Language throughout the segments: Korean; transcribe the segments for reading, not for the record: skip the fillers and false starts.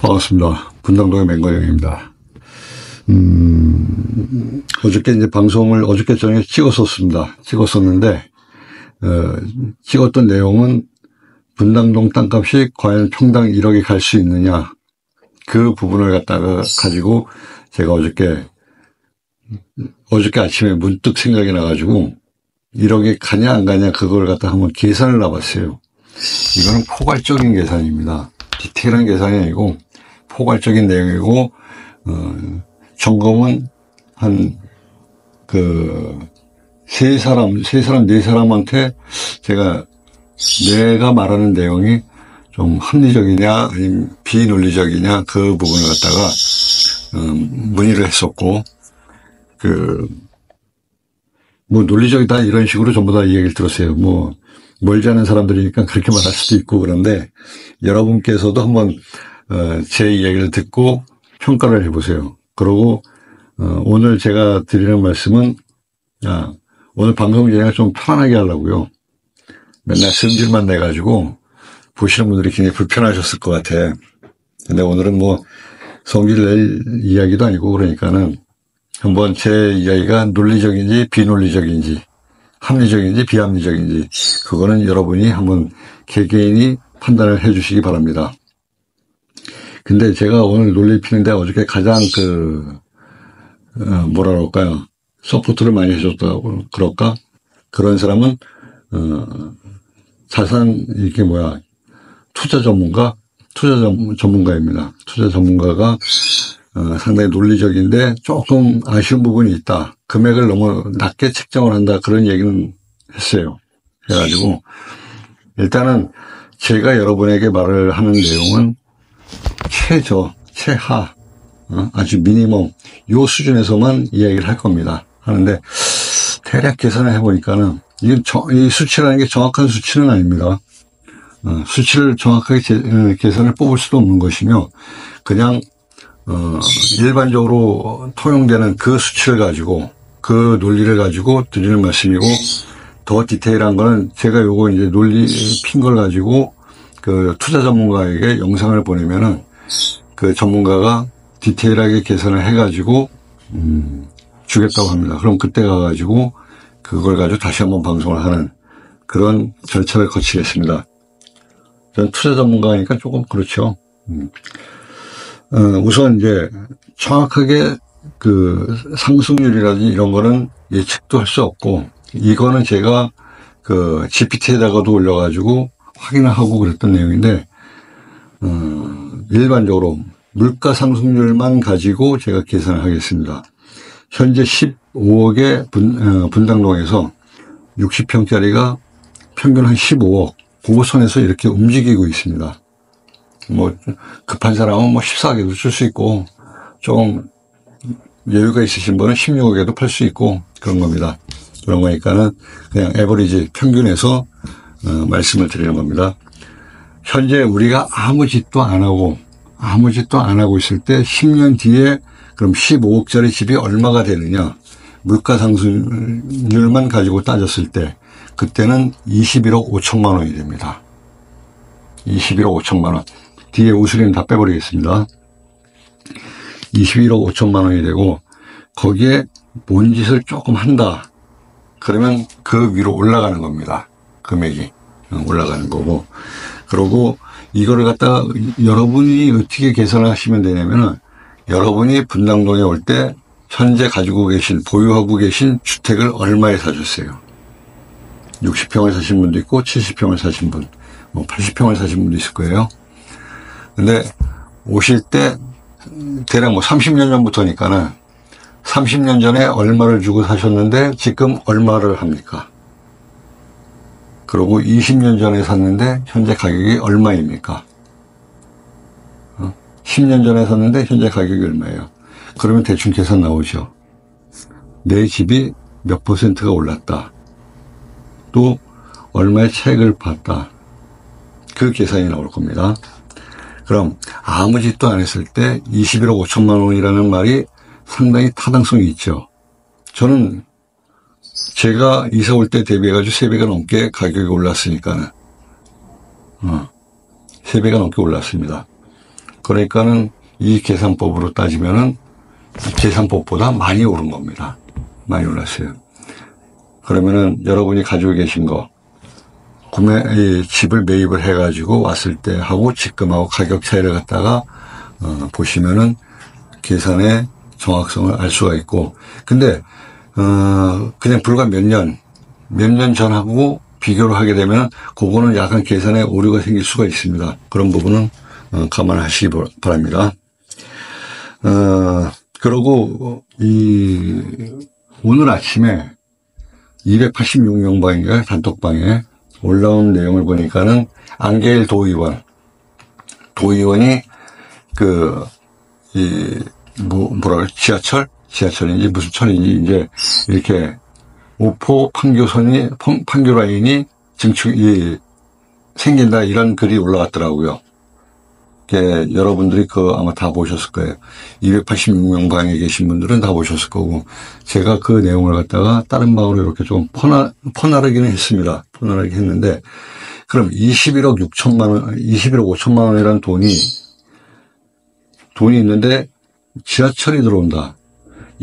반갑습니다. 분당동의 맹건영입니다. 어저께 이제 방송을 어저께 저녁에 찍었었는데, 찍었던 내용은 분당동 땅값이 과연 평당 1억이 갈 수 있느냐, 그 부분을 가지고 제가 어저께 아침에 문득 생각이 나가지고 1억이 가냐 안 가냐 그걸 갖다 한번 계산을 해봤어요. 이거는 포괄적인 계산입니다. 디테일한 계산이 아니고 포괄적인 내용이고, 점검은 네 사람한테 내가 말하는 내용이 좀 합리적이냐 아니면 비논리적이냐 그 부분을 갖다가 문의를 했었고, 논리적이다 이런 식으로 전부 다 이야기를 들었어요. 멀지 않은 사람들이니까 그렇게 말할 수도 있고, 그런데 여러분께서도 한번 제 이야기를 듣고 평가를 해보세요. 그리고 오늘 제가 드리는 말씀은, 오늘 방송 진행을 좀 편안하게 하려고요. 맨날 승질만 내가지고 보시는 분들이 굉장히 불편하셨을 것 같아. 근데 오늘은 성질 낼 이야기도 아니고, 그러니까는 한번 제 이야기가 논리적인지 비논리적인지 합리적인지 비합리적인지 그거는 여러분이 한번 개개인이 판단을 해 주시기 바랍니다. 근데 제가 오늘 논리 피는데 어저께 가장 서포트를 많이 해줬다고 그럴까? 그런 사람은 투자 전문가입니다. 투자 전문가가 상당히 논리적인데 조금 아쉬운 부분이 있다. 금액을 너무 낮게 책정을 한다. 그런 얘기는 했어요. 그래가지고 일단은 제가 여러분에게 말을 하는 내용은 최하, 아주 미니멈 요 수준에서만 이야기를 할 겁니다. 하는데 대략 계산을 해보니까는 이 수치라는 게 정확한 수치는 아닙니다. 수치를 정확하게 계산을 뽑을 수도 없는 것이며, 그냥 일반적으로 통용되는 그 수치를 가지고 그 논리를 가지고 드리는 말씀이고, 더 디테일한 거는 제가 요거 이제 논리 핀 걸 가지고 그 투자 전문가에게 영상을 보내면은 그 전문가가 디테일하게 계산을 해가지고 주겠다고 합니다. 그럼 그때 가가지고 그걸 가지고 다시 한번 방송을 하는 그런 절차를 거치겠습니다. 전 투자 전문가니까 조금 그렇죠. 우선 이제 정확하게 상승률이라든지 이런 거는 예측도 할 수 없고, 이거는 제가 GPT에다가도 올려가지고 확인을 하고 그랬던 내용인데, 일반적으로 물가 상승률만 가지고 제가 계산을 하겠습니다. 현재 15억의 분당동에서 60평짜리가 평균 한 15억, 그 선에서 이렇게 움직이고 있습니다. 급한 사람은 14억에도 줄 수 있고, 좀 여유가 있으신 분은 16억에도 팔 수 있고, 그런 겁니다. 그런 거니까는 그냥 에버리지 평균에서 말씀을 드리는 겁니다. 현재 우리가 아무 짓도 안 하고 있을 때 10년 뒤에 그럼 15억짜리 집이 얼마가 되느냐, 물가 상승률만 가지고 따졌을 때 그때는 21억 5천만 원이 됩니다. 21억 5천만 원. 뒤에 우스리는 다 빼버리겠습니다. 21억 5천만 원이 되고, 거기에 뭔 짓을 조금 한다. 그러면 그 위로 올라가는 겁니다. 금액이 올라가는 거고. 그리고 이거를 갖다가 여러분이 어떻게 계산을 하시면 되냐면은, 여러분이 분당동에 올 때 현재 보유하고 계신 주택을 얼마에 사셨어요? 60평을 사신 분도 있고 70평을 사신 분, 80평을 사신 분도 있을 거예요. 근데 오실 때 대략 30년 전부터니까는 30년 전에 얼마를 주고 사셨는데 지금 얼마를 합니까? 그리고 20년 전에 샀는데 현재 가격이 얼마입니까? 10년 전에 샀는데 현재 가격이 얼마예요? 그러면 대충 계산 나오죠. 내 집이 몇 %가 올랐다. 또 얼마의 차익을 봤다. 그 계산이 나올 겁니다. 그럼 아무 짓도 안 했을 때 21억 5천만 원이라는 말이 상당히 타당성이 있죠. 저는 제가 이사 올 때 대비해가지고 3배가 넘게 가격이 올랐으니까는 3배가 넘게 올랐습니다. 그러니까는 이 계산법으로 따지면은 계산법보다 많이 오른 겁니다. 많이 올랐어요. 그러면은 여러분이 가지고 계신 거, 이 집을 매입을 해가지고 왔을 때 하고 지금하고 가격 차이를 갖다가 보시면은 계산의 정확성을 알 수가 있고, 근데 그냥 불과 몇 년 전하고 비교를 하게 되면 그거는 약간 계산에 오류가 생길 수가 있습니다. 그런 부분은 감안하시기 바랍니다. 그리고 오늘 아침에 286명방인가요? 단톡방에 올라온 내용을 보니까는 안개일 도의원이 지하철인지 무슨 철인지 이제 이렇게 오포 판교 라인이 증축이 생긴다 이런 글이 올라왔더라고요. 여러분들이 아마 다 보셨을 거예요. 286명 방에 계신 분들은 다 보셨을 거고, 제가 그 내용을 갖다가 다른 방으로 이렇게 좀 퍼나르기는 했습니다. 퍼나르기 했는데, 그럼 21억 5천만 원이라는 돈이 있는데, 지하철이 들어온다.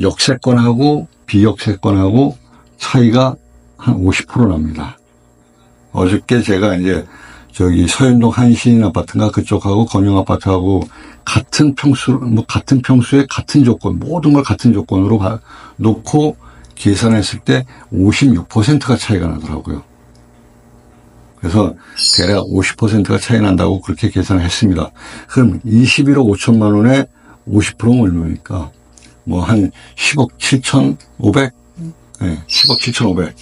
역세권하고 비역세권하고 차이가 한 50% 납니다. 어저께 제가 이제 서현동 한신 아파트인가 그쪽하고 건영 아파트하고 같은 평수에 같은 조건, 모든 걸 같은 조건으로 놓고 계산했을 때 56%가 차이가 나더라고요. 그래서 대략 50%가 차이 난다고 그렇게 계산을 했습니다. 그럼 21억 5천만 원에 50%면 얼마입니까? 한 10억 7,500? 네, 10억 7,500.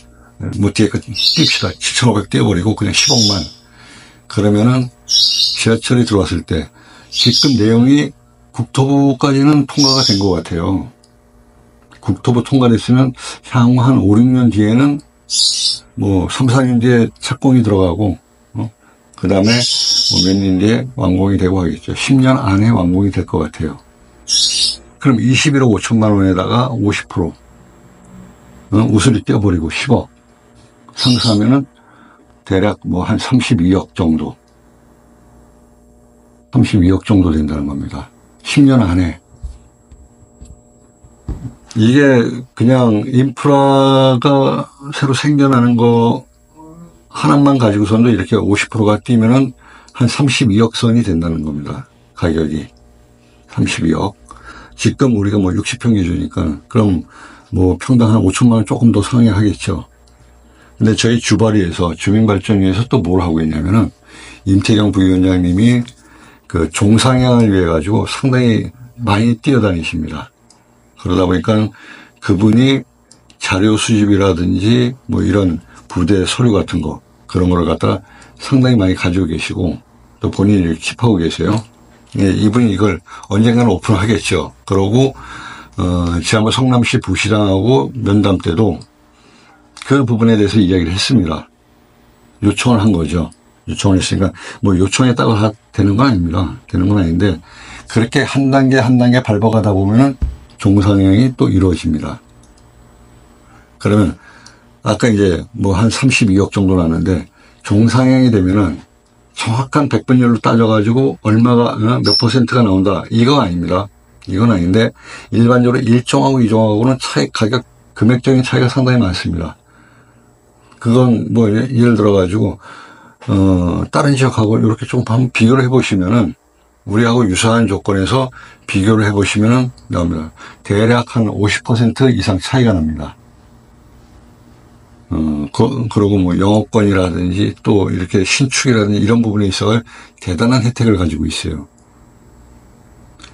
뒤에 띄웁시다. 7,500 띄워버리고 그냥 10억만. 그러면은 지하철이 들어왔을 때 지금 내용이 국토부까지는 통과가 된 것 같아요. 국토부 통과됐으면 향후 한 5, 6년 뒤에는 3, 4년 뒤에 착공이 들어가고 그 다음에 몇 년 뒤에 완공이 되고 하겠죠. 10년 안에 완공이 될 것 같아요. 그럼 21억 5천만 원에다가 50% 우수리 떼어버리고 10억 상수하면은 대략 한 32억 정도. 32억 정도 된다는 겁니다. 10년 안에. 이게 그냥 인프라가 새로 생겨나는 거 하나만 가지고서도 이렇게 50%가 뛰면은 한 32억 선이 된다는 겁니다. 가격이. 32억. 지금 우리가 60평 기준이니까 그럼 평당 한 5천만 원 조금 더 상회하겠죠. 근데 저희 주발위에서 주민발전위에서 또 뭘 하고 있냐면은 임태경 부위원장님이 종상향을 위해 가지고 상당히 많이 뛰어다니십니다. 그러다 보니까 그분이 자료 수집이라든지 이런 부대 서류 같은 거 그런 거를 갖다가 상당히 많이 가지고 계시고 또 본인이 킵하고 계세요. 예, 이분이 이걸 언젠가는 오픈하겠죠. 그러고 지난번 성남시 부시장하고 면담 때도 그 부분에 대해서 이야기를 했습니다. 요청을 한 거죠. 요청을 했으니까 요청했다고 다 되는 건 아닙니다. 되는 건 아닌데 그렇게 한 단계 한 단계 밟아가다 보면은 종상향이 또 이루어집니다. 그러면 아까 이제 한 32억 정도 나는데 종상향이 되면은 정확한 백분율로 따져가지고 얼마가 몇 퍼센트가 나온다 이거 아닙니다. 이건 아닌데 일반적으로 1종하고 2종하고는 가격 금액적인 차이가 상당히 많습니다. 그건 예를 들어가지고 다른 지역하고 이렇게 좀 한번 비교를 해보시면은 우리하고 유사한 조건에서 비교를 해보시면은 나옵니다. 대략 한 50% 이상 차이가 납니다. 그리고 영업권이라든지 또 이렇게 신축이라든지 이런 부분에 있어 대단한 혜택을 가지고 있어요.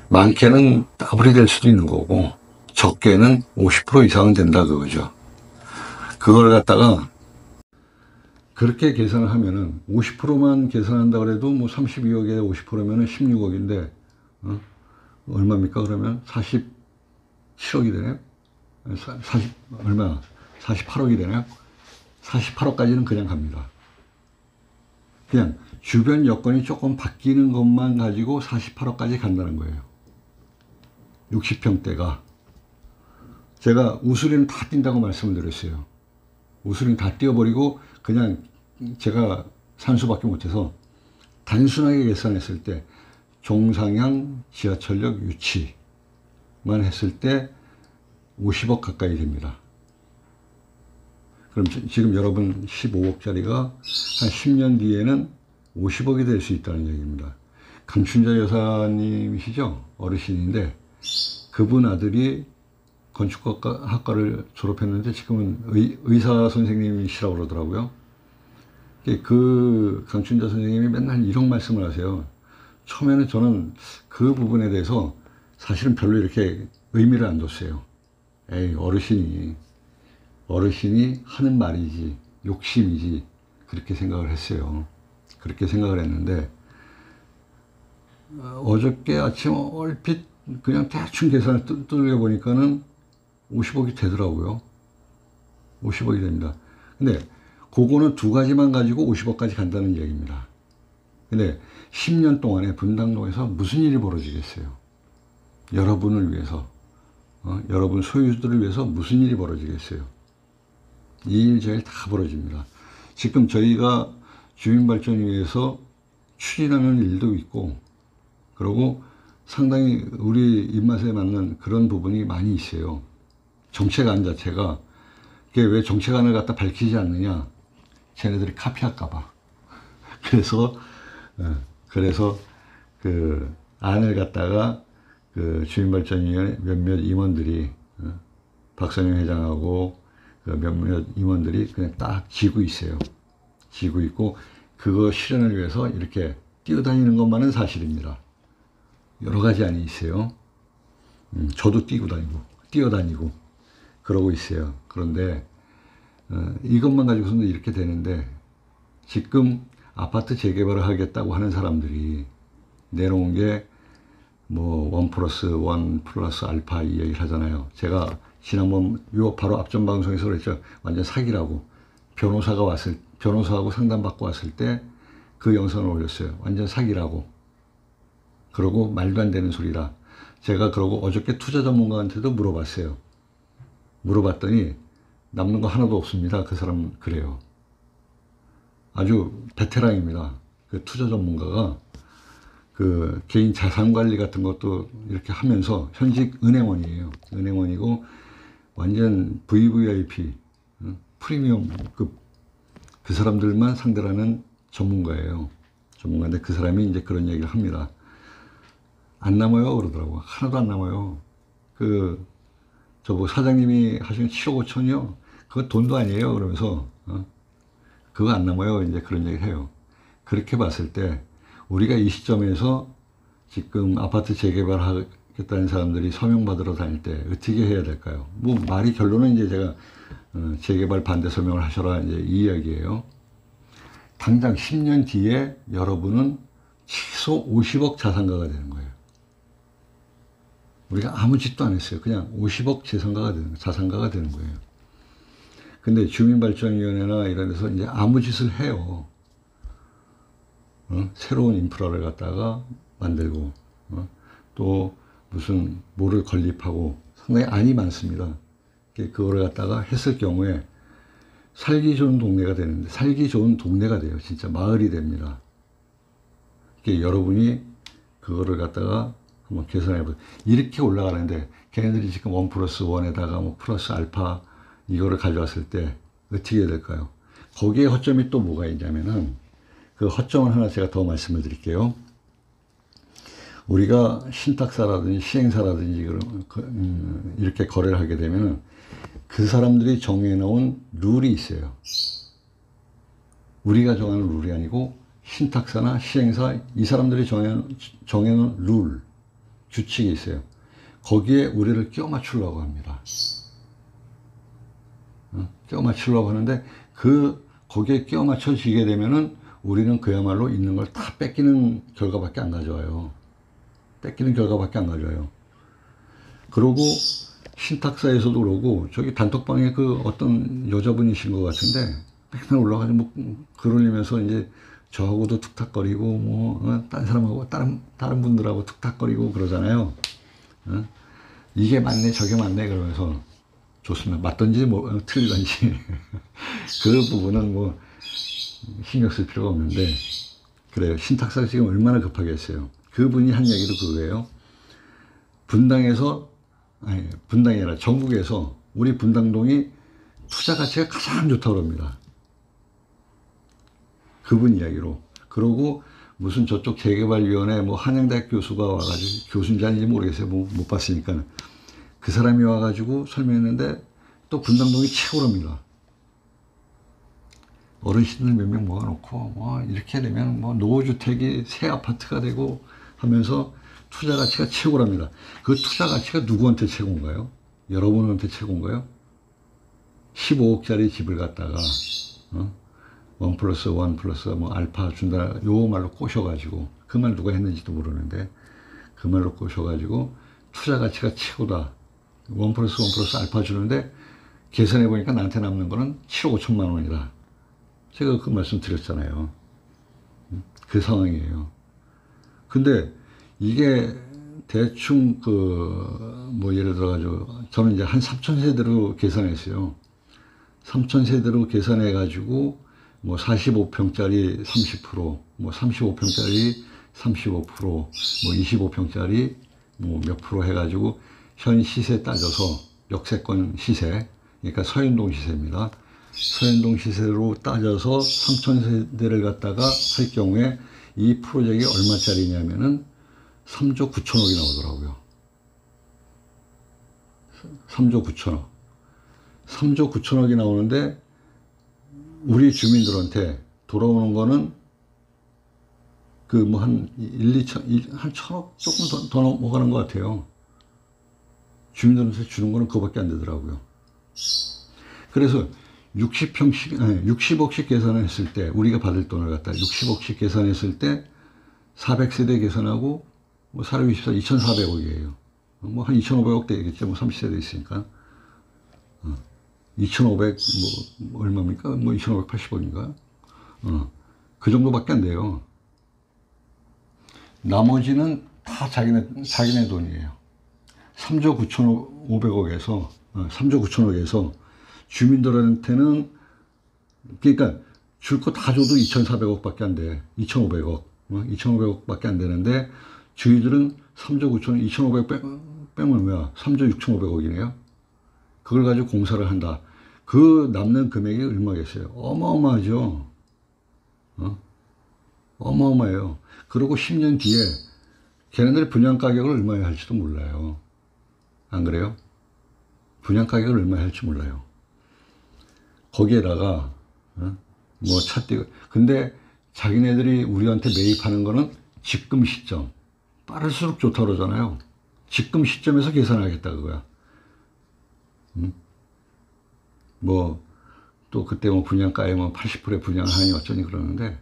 많게는 더블이 될 수도 있는 거고 적게는 50% 이상은 된다 그거죠. 그걸 갖다가 그렇게 계산을 하면은 50%만 계산한다 그래도 32억에 50%면은 16억인데 얼마입니까? 그러면 47억이 되네요. 48억이 되네요. 48억까지는 그냥 갑니다. 그냥 주변 여건이 조금 바뀌는 것만 가지고 48억까지 간다는 거예요. 60평대가. 제가 우수리는 다 뛴다고 말씀을 드렸어요. 우수리는 다 띄워버리고 그냥 제가 산수밖에 못해서 단순하게 계산했을 때 종상향 지하철역 유치만 했을 때 50억 가까이 됩니다. 그럼 지금 여러분 15억짜리가 한 10년 뒤에는 50억이 될 수 있다는 얘기입니다. 강춘자 여사님이시죠? 어르신인데 그분 아들이 건축학과를 졸업했는데 지금은 의사 선생님이시라고 그러더라고요. 그 강춘자 선생님이 맨날 이런 말씀을 하세요. 처음에는 저는 그 부분에 대해서 사실은 별로 이렇게 의미를 안 뒀어요. 에이, 어르신이 하는 말이지, 욕심이지, 그렇게 생각을 했어요. 그렇게 생각을 했는데, 어저께 아침 얼핏 그냥 대충 계산을 두들겨 보니까는 50억이 되더라고요. 50억이 됩니다. 근데 그거는 두 가지만 가지고 50억까지 간다는 얘기입니다. 근데 10년 동안에 분당동에서 무슨 일이 벌어지겠어요? 여러분을 위해서, 여러분 소유주들을 위해서 무슨 일이 벌어지겠어요? 이 일 저 일 다 벌어집니다. 지금 저희가 주민발전위에서 추진하는 일도 있고, 그리고 상당히 우리 입맛에 맞는 그런 부분이 많이 있어요. 정책안 자체가, 그게 왜 정책안을 갖다 밝히지 않느냐? 쟤네들이 카피할까봐. 그래서 그 안을 갖다가 그 주민발전위원회 몇몇 임원들이, 박선영 회장하고 그 몇몇 임원들이 그냥 딱 지고 있어요. 지고 있고, 그거 실현을 위해서 이렇게 뛰어다니는 것만은 사실입니다. 여러 가지 안이 있어요. 저도 뛰어다니고, 그러고 있어요. 그런데, 이것만 가지고서는 이렇게 되는데, 지금 아파트 재개발을 하겠다고 하는 사람들이 내놓은 게, 뭐, 1+1 플러스 알파 이 얘기를 하잖아요. 제가 지난번 요 바로 앞전 방송에서 그랬죠. 완전 사기라고. 변호사하고 상담받고 왔을 때 그 영상을 올렸어요. 완전 사기라고. 그러고 말도 안 되는 소리라. 제가 그러고 어저께 투자 전문가한테도 물어봤어요. 물어봤더니 남는 거 하나도 없습니다. 그 사람 그래요. 아주 베테랑입니다. 그 투자 전문가가 그 개인 자산 관리 같은 것도 이렇게 하면서 현직 은행원이에요. 은행원이고 완전 VVIP 프리미엄급 그 사람들만 상대로 하는 전문가예요. 전문가인데 그 사람이 이제 그런 얘기를 합니다. 안 남아요 그러더라고. 하나도 안 남아요. 저뭐 사장님이 하시는 7억 5천이요. 그거 돈도 아니에요. 그러면서 그거 안 남아요. 이제 그런 얘기를 해요. 그렇게 봤을 때 우리가 이 시점에서 지금 아파트 재개발 하겠다는 사람들이 서명 받으러 다닐 때 어떻게 해야 될까요? 뭐 말이 결론은 이제 제가 재개발 반대 서명을 하셔라 이제 이 이야기예요. 당장 10년 뒤에 여러분은 최소 50억 자산가가 되는 거예요. 우리가 아무 짓도 안 했어요. 그냥 50억 자산가가 되는 거예요. 근데 주민발전위원회나 이런 데서 이제 아무 짓을 해요. 새로운 인프라를 갖다가 만들고, 또 무슨 뭐를 건립하고 상당히 안이 많습니다. 그거를 갖다가 했을 경우에 살기 좋은 동네가 되는데, 살기 좋은 동네가 돼요. 진짜 마을이 됩니다. 여러분이 그거를 갖다가 한번 계산해보세요. 이렇게 올라가는데, 걔네들이 지금 1+1에다가 뭐 플러스 알파 이거를 가져왔을 때 어떻게 해야 될까요? 거기에 허점이 또 뭐가 있냐면은, 그 허점을 하나 제가 더 말씀을 드릴게요. 우리가 신탁사라든지 시행사라든지 이렇게 거래를 하게 되면은 그 사람들이 정해놓은 룰이 있어요. 우리가 정하는 룰이 아니고 신탁사나 시행사 이 사람들이 정해놓은 룰, 규칙이 있어요. 거기에 우리를 끼워 맞추려고 합니다. 끼워 맞추려고 하는데 거기에 끼워 맞춰지게 되면은 우리는 그야말로 있는 걸 다 뺏기는 결과밖에 안 가져와요. 그러고 신탁사에서도 그러고 저기 단톡방에 그 어떤 여자분이신 것 같은데 맨날 올라가서 뭐 글 올리면서 이제 저하고도 툭탁거리고 뭐 딴 사람하고 다른 분들하고 툭탁거리고 그러잖아요. 이게 맞네 저게 맞네 그러면서 좋습니다. 맞던지 뭐 틀리던지 그 부분은 뭐 신경 쓸 필요가 없는데 그래요. 신탁사가 지금 얼마나 급하겠어요. 그분이 한 얘기도 그거예요. 분당에서, 아니, 분당이 아니라 전국에서 우리 분당동이 투자 가치가 가장 좋다고 합니다. 그분 이야기로. 그러고 무슨 저쪽 재개발위원회 뭐 한양대학 교수가 와가지고, 교수인지 아닌지 모르겠어요. 뭐 못 봤으니까. 그 사람이 와가지고 설명했는데 또 분당동이 최고랍니다. 어르신들 몇 명 모아놓고 뭐 이렇게 되면 뭐 노후주택이 새 아파트가 되고 하면서 투자 가치가 최고랍니다. 그 투자 가치가 누구한테 최고인가요? 여러분한테 최고인가요? 15억짜리 집을 갖다가 1 플러스 1 플러스 뭐 알파 준다 요 말로 꼬셔가지고, 그 말 누가 했는지도 모르는데 그 말로 꼬셔가지고 투자 가치가 최고다, 1 플러스 1 플러스 알파 주는데 계산해 보니까 나한테 남는 거는 7억 5천만 원이다. 제가 그 말씀 드렸잖아요. 그 상황이에요. 근데 이게 대충 뭐 예를 들어가지고 저는 이제 한 3,000세대로 계산했어요. 3,000세대로 계산해가지고 뭐 45평짜리 30%, 뭐 35평짜리 35%, 뭐 25평짜리 뭐 몇 프로 해가지고 현 시세 따져서 역세권 시세, 그러니까 서현동 시세입니다. 서현동 시세로 따져서 3,000세대를 갖다가 할 경우에 이 프로젝트가 얼마짜리냐면은 3조 9천억이 나오더라고요. 3조 9천억. 3조 9천억이 나오는데 우리 주민들한테 돌아오는 거는 그 뭐 한 1, 1천억 조금 더 넘어가는 것 같아요. 주민들한테 주는 거는 그거밖에 안 되더라고요. 그래서 60억씩 계산했을 때, 우리가 받을 돈을 갖다 60억씩 계산했을 때 400세대 계산하고 뭐 464, 2,400억이에요. 뭐 한 2,500억 되겠죠. 뭐 30세대 있으니까. 2,500, 뭐, 얼마입니까? 뭐 2,580억인가? 그 정도밖에 안 돼요. 나머지는 다 자기네 돈이에요. 3조 9,500억에서, 3조 9천억에서 주민들한테는, 그러니까 줄 거 다 줘도 2,400억 밖에 안 돼. 2,500억. 2,500억 밖에 안 되는데, 저희들은 3조 9천억, 2,500 빼면 뭐야? 3조 6,500억이네요. 그걸 가지고 공사를 한다. 그 남는 금액이 얼마겠어요? 어마어마하죠. 어마어마해요. 그리고 10년 뒤에 걔네들 분양 가격을 얼마에 할지도 몰라요. 안 그래요? 분양 가격을 얼마에 할지 몰라요. 거기에다가 뭐 차띠가, 근데 자기네들이 우리한테 매입하는 거는 지금 시점, 빠를수록 좋다 그러잖아요. 지금 시점에서 계산하겠다 그거야. 뭐 또 그때 뭐 분양가에 뭐 80%의 분양을 하니 어쩌니 그러는데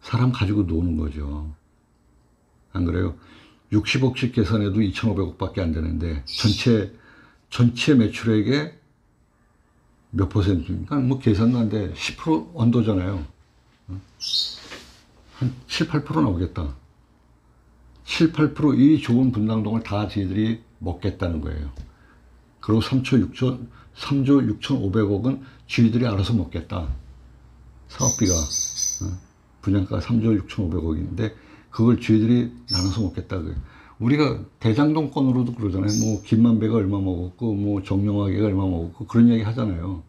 사람 가지고 노는 거죠. 안 그래요? 60억씩 계산해도 2,500억 밖에 안 되는데 전체 매출액의 몇 퍼센트입니까? 뭐 계산도 안 돼. 10% 언더잖아요. 한 7, 8% 나오겠다. 7, 8%이 좋은 분당동을 다 저희들이 먹겠다는 거예요. 그리고 3조 6,500억은 저희들이 알아서 먹겠다. 사업비가, 분양가가 3조 6,500억인데 그걸 저희들이 나눠서 먹겠다. 우리가 대장동권으로도 그러잖아요. 뭐 김만배가 얼마 먹었고 뭐 정영학이가 얼마 먹었고 그런 이야기 하잖아요.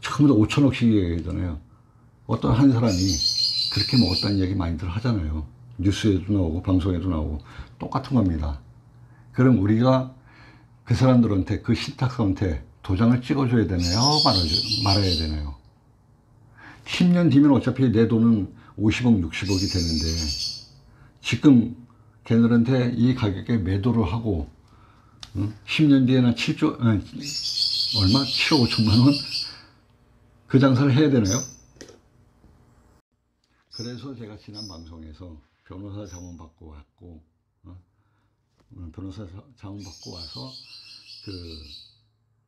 전부 다 5천억씩 얘기하잖아요. 어떤 한 사람이 그렇게 먹었다는 얘기 많이들 하잖아요. 뉴스에도 나오고 방송에도 나오고 똑같은 겁니다. 그럼 우리가 그 사람들한테, 그 신탁사한테 도장을 찍어줘야 되나요? 말아야 되나요? 10년 뒤면 어차피 내 돈은 50억, 60억이 되는데 지금 걔네들한테 이 가격에 매도를 하고 10년 뒤에는 7조, 얼마? 7억 5천만 원? 그 장사를 해야 되나요? 그래서 제가 지난 방송에서 변호사 자문 받고 왔고, 변호사 자문 받고 와서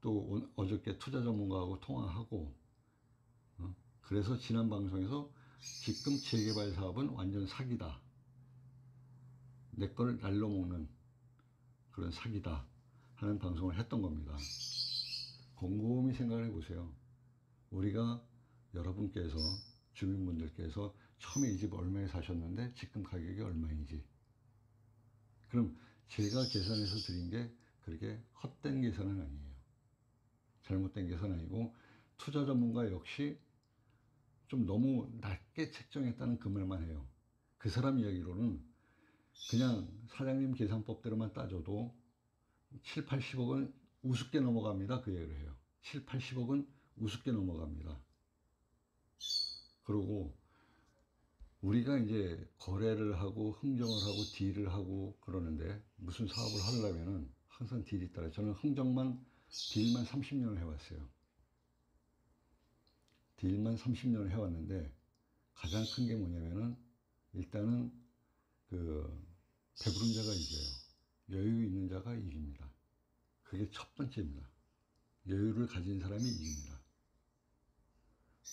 또 어저께 투자 전문가하고 통화하고, 그래서 지난 방송에서 지금 재개발 사업은 완전 사기다. 내 걸 날로 먹는 그런 사기다 하는 방송을 했던 겁니다. 곰곰이 생각을 해보세요. 우리가 여러분께서, 주민분들께서 처음에 이 집 얼마에 사셨는데 지금 가격이 얼마인지. 그럼 제가 계산해서 드린 게 그렇게 헛된 계산은 아니에요. 잘못된 계산 아니고 투자 전문가 역시 좀 너무 낮게 책정했다는 그 말만 해요. 그 사람 이야기로는 그냥 사장님 계산법대로만 따져도 7, 80억은 우습게 넘어갑니다. 그 얘기를 해요. 7, 80억은 우습게 넘어갑니다. 그리고 우리가 이제 거래를 하고 흥정을 하고 딜을 하고 그러는데 무슨 사업을 하려면은 항상 딜이 따라요. 저는 흥정만 딜만 30년을 해왔어요. 딜만 30년을 해왔는데 가장 큰 게 뭐냐면은 일단은 그 배부른 자가 이겨요. 여유 있는 자가 이깁니다. 그게 첫 번째입니다. 여유를 가진 사람이 이깁니다.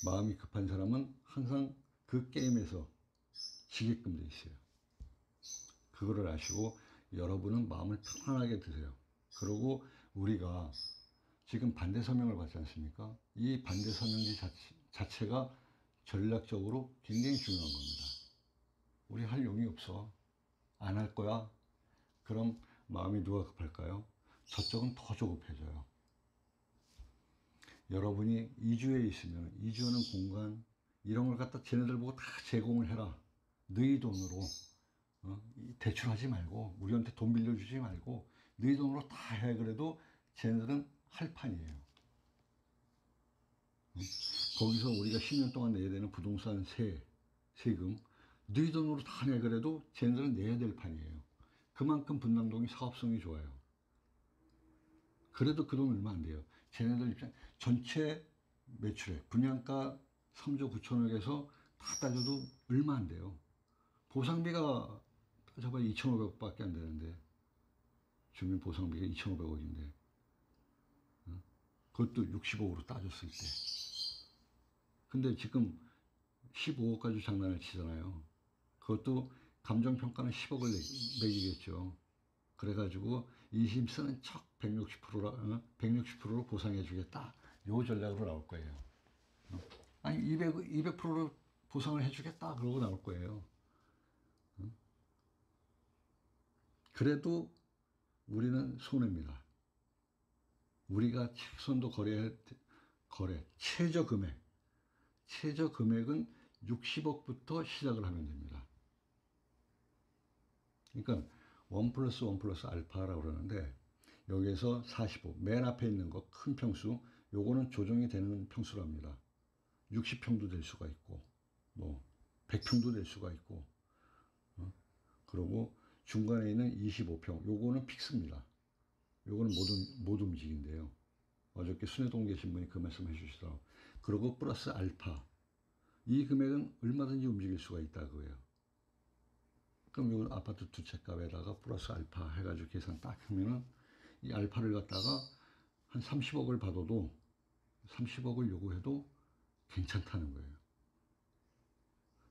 마음이 급한 사람은 항상 그 게임에서 지게끔 돼 있어요. 그거를 아시고 여러분은 마음을 편안하게 드세요. 그리고 우리가 지금 반대 서명을 받지 않습니까? 이 반대 서명지 자체가 전략적으로 굉장히 중요한 겁니다. 우리 할 용이 없어. 안 할 거야? 그럼 마음이 누가 급할까요? 저쪽은 더 조급해져요. 여러분이 이주에 있으면 이주하는 공간 이런 걸 갖다 쟤네들 보고 다 제공을 해라. 너희 돈으로 대출하지 말고 우리한테 돈 빌려주지 말고 너희 돈으로 다 해. 그래도 쟤네들은 할 판이에요. 거기서 우리가 10년 동안 내야 되는 부동산 세금 너희 돈으로 다 내. 그래도 쟤네들은 내야 될 판이에요. 그만큼 분당동이 사업성이 좋아요. 그래도 그 돈 얼마 안 돼요. 쟤네들 입장 전체 매출액 분양가 3조 9천억에서 다 따져도 얼마 안 돼요. 보상비가 따져봐야 2,500억밖에 안 되는데 주민 보상비가 2,500억인데 그것도 60억으로 따졌을 때. 근데 지금 15억 가지고 장난을 치잖아요. 그것도 감정평가는 10억을 매기겠죠. 그래가지고 인심 쓰는 척 160%로 보상해주겠다. 요 전략으로 나올 거예요. 아니 200%로 보상을 해주겠다. 그러고 나올 거예요. 그래도 우리는 손해입니다. 우리가 최선도 최저 금액은 60억부터 시작을 하면 됩니다. 그러니까 1 플러스 1 플러스 알파라고 그러는데 여기에서 45, 맨 앞에 있는 거 큰 평수, 요거는 조정이 되는 평수랍니다. 60평도 될 수가 있고, 뭐 100평도 될 수가 있고, 그리고 중간에 있는 25평, 요거는 픽스입니다. 요거는 못 움직인대요. 어저께 순회동 계신 분이 그 말씀 해주시더라고요. 그리고 플러스 알파. 이 금액은 얼마든지 움직일 수가 있다 그거예요. 그럼 요 아파트 두 채 값에다가 플러스 알파 해가지고 계산 딱 하면은 이 알파를 갖다가 한 30억을 받아도 30억을 요구해도 괜찮다는 거예요.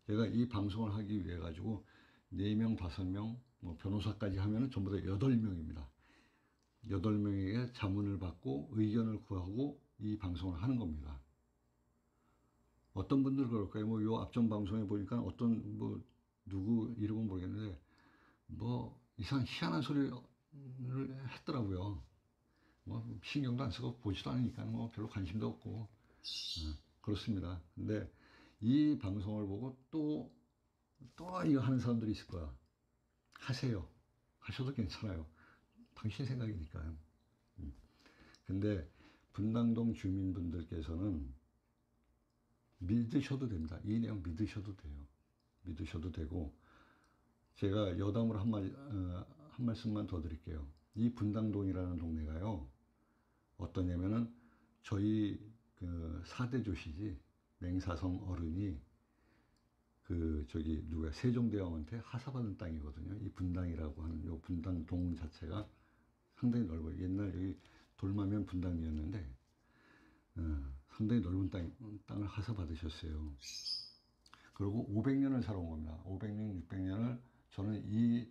제가 이 방송을 하기 위해 가지고 4명, 5명, 뭐 변호사까지 하면은 전부 다 8명입니다. 8명에게 자문을 받고 의견을 구하고 이 방송을 하는 겁니다. 어떤 분들 그럴 거예요. 뭐 요 앞전 방송에 보니까 어떤 뭐 누구 이름은 모르겠는데 뭐 이상 희한한 소리를 했더라고요. 뭐 신경도 안 쓰고 보지도 않으니까 뭐 별로 관심도 없고 그렇습니다. 근데 이 방송을 보고 또 이거 하는 사람들이 있을 거야. 하세요. 하셔도 괜찮아요. 당신 생각이니까요. 근데 분당동 주민분들께서는 믿으셔도 됩니다. 이 내용 믿으셔도 돼요. 믿으셔도 되고, 제가 여담으로 한 말씀만 더 드릴게요. 이 분당동이라는 동네가요, 어떠냐면은, 저희 그 4대 조시지, 맹사성 어른이 누구야, 세종대왕한테 하사받은 땅이거든요. 이 분당이라고 하는 요 분당동 자체가 상당히 넓어요. 옛날 여기 돌마면 분당이었는데, 상당히 넓은 땅을 하사받으셨어요. 그리고 500년을 살아온 겁니다. 500년, 600년을 저는 이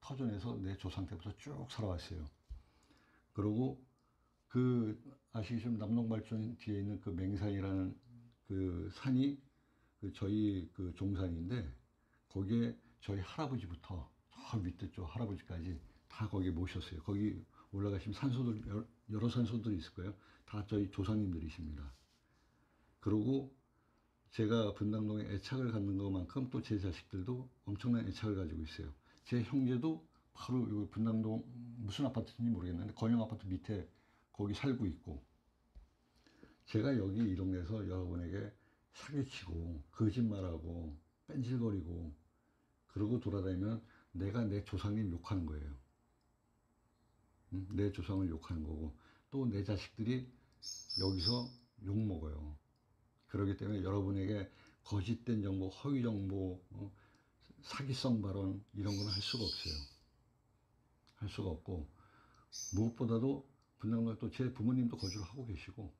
터전에서 내 조상 때부터 쭉 살아왔어요. 그리고 아시겠지만 남동발전 뒤에 있는 그 맹산이라는 그 산이 저희 그 종산인데, 거기에 저희 할아버지부터 저 밑에 쪽 할아버지까지 다 거기 모셨어요. 거기 올라가시면 산소들, 여러 산소들이 있을 거예요. 다 저희 조상님들이십니다. 그리고 제가 분당동에 애착을 갖는 것만큼 또 제 자식들도 엄청난 애착을 가지고 있어요. 제 형제도 바로 여기 분당동 무슨 아파트인지 모르겠는데 건영 아파트 밑에 거기 살고 있고, 제가 여기 이 동네에서 여러분에게 사기치고 거짓말하고 뺀질거리고 그러고 돌아다니면 내가 내 조상님 욕하는 거예요. 응? 내 조상을 욕하는 거고 또 내 자식들이 여기서 욕먹어요. 그렇기 때문에 여러분에게 거짓된 정보, 허위 정보, 사기성 발언 이런 거는 할 수가 없어요. 할 수가 없고, 무엇보다도 분당동에 또 제 부모님도 거주를 하고 계시고,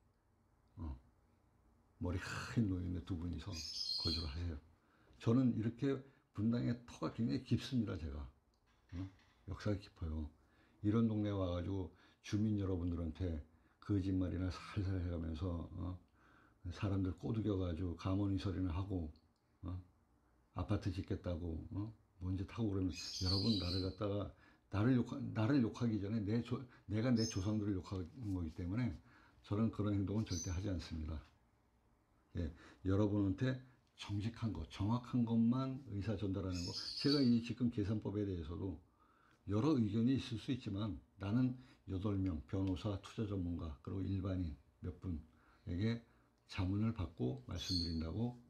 머리 하얀 노인네 두 분이서 거주를 하세요. 저는 이렇게 분당의 터가 굉장히 깊습니다, 제가. 역사가 깊어요. 이런 동네에 와가지고 주민 여러분들한테 거짓말이나 살살 해가면서, 사람들 꼬드겨가지고 가모니설이나 하고, 아파트 짓겠다고, 뭔지 타고 그러면, 여러분, 나를 갖다가, 나를 욕하기 전에 내가 내 조상들을 욕하는 거기 때문에 저는 그런 행동은 절대 하지 않습니다. 예, 여러분한테 정직한 것, 정확한 것만 의사 전달하는 것. 제가 이 지금 계산법에 대해서도 여러 의견이 있을 수 있지만 나는 8명, 변호사, 투자 전문가, 그리고 일반인 몇 분에게 자문을 받고 말씀드린다고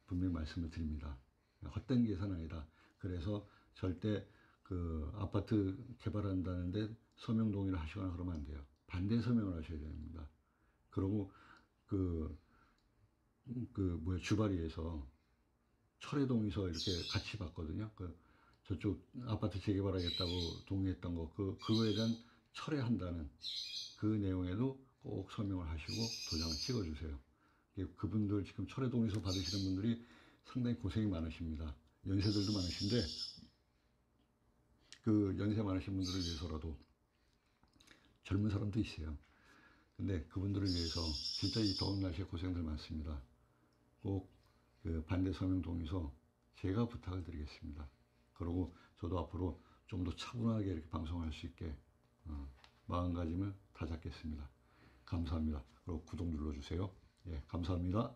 분명히 말씀을 드립니다. 헛된 계산 아니다. 그래서 절대 그 아파트 개발한다는데 서명 동의를 하시거나 그러면 안 돼요. 반대 서명을 하셔야 됩니다. 그리고 주발이에서 철회동의서 이렇게 같이 받거든요. 저쪽 아파트 재개발하겠다고 동의했던 거, 그거에 대한 철회한다는 그 내용에도 꼭 서명을 하시고 도장을 찍어주세요. 그분들 지금 철회동의서 받으시는 분들이 상당히 고생이 많으십니다. 연세들도 많으신데, 그 연세 많으신 분들을 위해서라도 젊은 사람도 있어요. 근데 그분들을 위해서 진짜 이 더운 날씨에 고생들 많습니다. 꼭 그 반대 서명 동의서 제가 부탁을 드리겠습니다. 그리고 저도 앞으로 좀 더 차분하게 이렇게 방송할 수 있게 마음가짐을 다잡겠습니다. 감사합니다. 그리고 구독 눌러주세요. 예, 감사합니다.